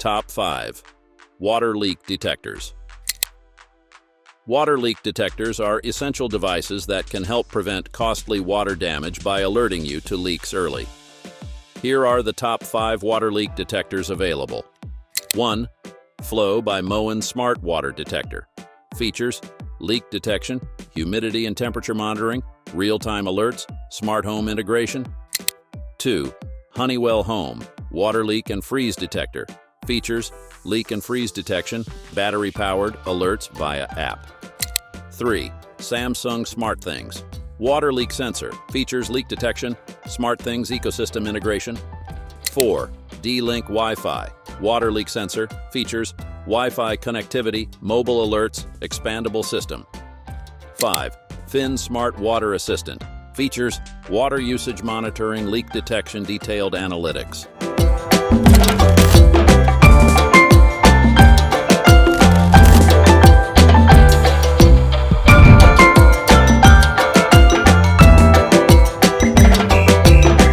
Top 5. Water leak detectors. Water leak detectors are essential devices that can help prevent costly water damage by alerting you to leaks early. Here are the top 5 water leak detectors available. 1. Flow by Moen Smart Water Detector. Features: leak detection, humidity and temperature monitoring, real-time alerts, smart home integration. 2. Honeywell Home Water Leak and Freeze Detector. Features: leak and freeze detection, battery-powered alerts via app. 3. Samsung SmartThings Water Leak Sensor. Features: leak detection, SmartThings ecosystem integration. 4. D-Link Wi-Fi Water Leak Sensor. Features: Wi-Fi connectivity, mobile alerts, expandable system. 5. Fin Smart Water Assistant. Features: water usage monitoring, leak detection, detailed analytics.